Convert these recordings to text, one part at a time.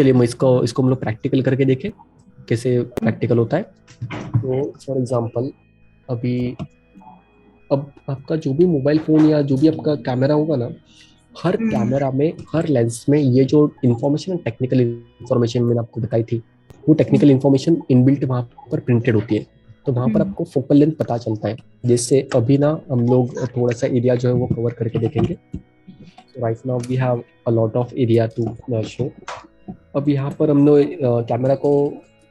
चलिए मैं इसको इसको हम लोग प्रैक्टिकल करके देखें कैसे प्रैक्टिकल होता है। तो फॉर एग्जांपल अभी अब आपका जो भी मोबाइल फोन या जो भी आपका कैमरा होगा ना, हर कैमरा में हर लेंस में ये जो इन्फॉर्मेशन टेक्निकल इन्फॉर्मेशन मैंने आपको बताई थी, वो टेक्निकल इन्फॉर्मेशन इनबिल्ट वहाँ पर प्रिंटेड होती है। तो वहाँ पर आपको फोकल लेंथ पता चलता है। जैसे अभी ना हम लोग थोड़ा सा एरिया जो है वो कवर करके देखेंगे। Right now we have a lot of area to show. अब यहाँ पर हम लोग कैमरा को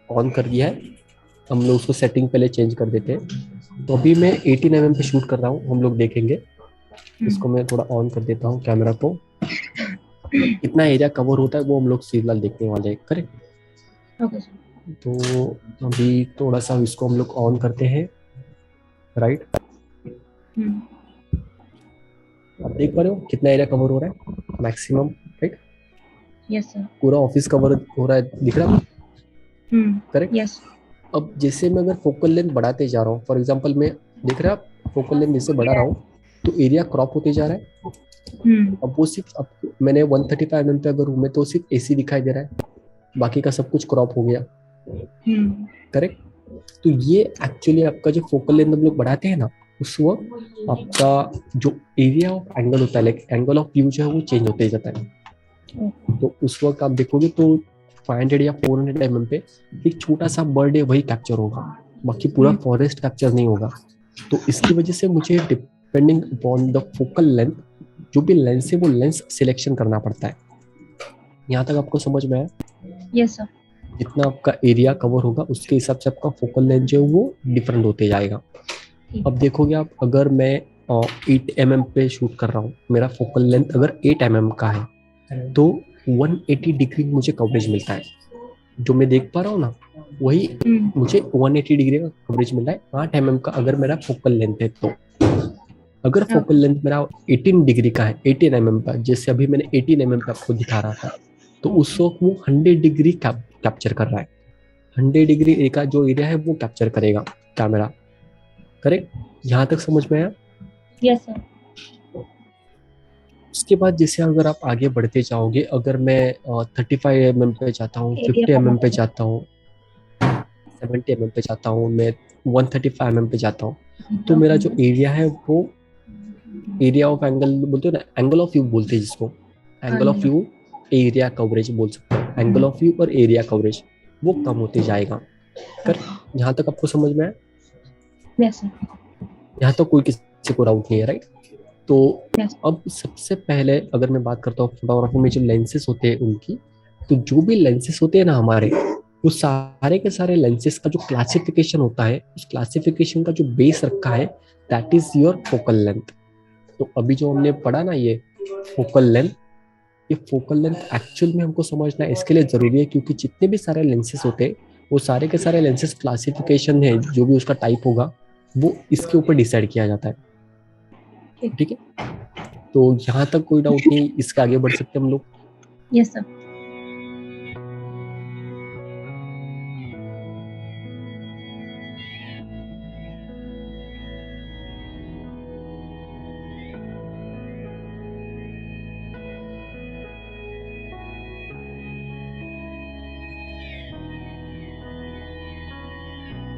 ऑन कर दिया है। हम लोग उसको सेटिंग पहले चेंज कर देते हैं। तो अभी मैं 18 mm पे शूट कर रहा हूँ, हम लोग देखेंगे। इसको मैं थोड़ा ऑन कर देता हूँ कैमरा को। कितना एरिया कवर होता है वो हम लोग फिलहाल देखने वाले हैं, करेक्ट। Okay sir. तो अभी थोड़ा सा इसको हम लोग ऑन करते हैं, राइट। आप देख पा रहे हो कितना एरिया कवर हो रहा है मैक्सिमम, राइट। Yes sir. पूरा ऑफिस कवर हो रहा है, दिख रहा है, करेक्ट। यस। अब जैसे मैं अगर फोकल लेंथ बढ़ाते जा रहा हूँ, फॉर एग्जांपल मैं देख रहे हैं आप फोकल लेंथ जैसे बढ़ा रहा हूँ तो एरिया क्रॉप होते जा रहा है। अब वो सिर्फ अब मैंने 135 mm पे अगर हूँ मैं तो सिर्फ एसी दिखाई दे रहा है, बाकी का सब कुछ क्रॉप हो गया, करेक्ट। तो ये एक्चुअली आपका जो फोकल लेंथ हम लोग बढ़ाते हैं ना, उस वक्त आपका जो एरिया ऑफ एंगल होता है, लाइक एंगल ऑफ व्यू जो है वो चेंज होते जाता है। तो उस वक्त आप देखोगे तो 500 या 400 mm पे एक छोटा सा बर्ड है वही कैप्चर होगा, बाकी पूरा फॉरेस्ट कैप्चर नहीं होगा। तो इसकी वजह से मुझे depending upon the focal length, जो भी लेंस है वो लेंस सिलेक्शन करना पड़ता है। यहाँ तक आपको समझ में आया? Yes sir. जितना आपका एरिया कवर होगा उसके हिसाब से आपका फोकल लेंथ जो है वो डिफरेंट होते जाएगा। अब देखोगे आप, अगर मैं 8 mm पे शूट कर रहा हूँ, मेरा फोकल लेंथ अगर 8 mm का है तो 180 डिग्री मुझे कवरेज मिलता है। जो मैं देख पा रहा हूँ ना, वही मुझे 180 डिग्री का कवरेज मिल रहा है 8 mm का अगर मेरा फोकल लेंथ है। तो अगर फोकल लेंथ मेरा 18 डिग्री का है, 18 mm का, जैसे अभी मैंने 18 mm का आपको दिखा रहा था, तो उस वक्त वो 100 डिग्री कैप्चर कर रहा है। 100 डिग्री का जो एरिया है वो कैप्चर करेगा कैमरा, करेक्ट। यहाँ तक समझ में आया? Yes sir. उसके बाद जैसे अगर आप आगे बढ़ते जाओगे, अगर मैं 35 mm पे जाता हूँ, एरिया 50 mm पे बढ़ाते जाता हूँ, 70 mm पे जाता हूँ, मैं 135 mm पे जाता हूँ, तो मेरा जो एरिया है वो एरिया ऑफ एंगल बोलते हो ना, एंगल ऑफ व्यू बोलते हैं जिसको, angle of view area coverage बोल सकते हैं। एंगल ऑफ व्यू और एरिया कवरेज वो कम होते जाएगा, कर। यहाँ तक आपको समझ में आया? Yes sir. यहाँ तो कोई किसी को डाउट नहीं है, राइट। तो यस। अब सबसे पहले अगर मैं बात करता हूँ फोटोग्राफी में जो लेंसेस होते हैं उनकी, तो जो भी लेंसेस होते हैं ना हमारे, वो सारे के सारे लेंसेस का जो क्लासिफिकेशन होता है, उस क्लासिफिकेशन का जो बेस रखा है, that is your focal length. तो अभी जो हमने पढ़ा ना ये फोकल लेंथ, ये फोकल लेंथ एक्चुअल में हमको समझना इसके लिए जरूरी है क्योंकि जितने भी सारे लेंसेस होते हैं वो सारे के सारे लेंसेस क्लासिफिकेशन है, जो भी उसका टाइप होगा वो इसके ऊपर डिसाइड किया जाता है, ठीक है। तो यहाँ तक कोई डाउट नहीं, इसके आगे बढ़ सकते हम लोग। Yes sir.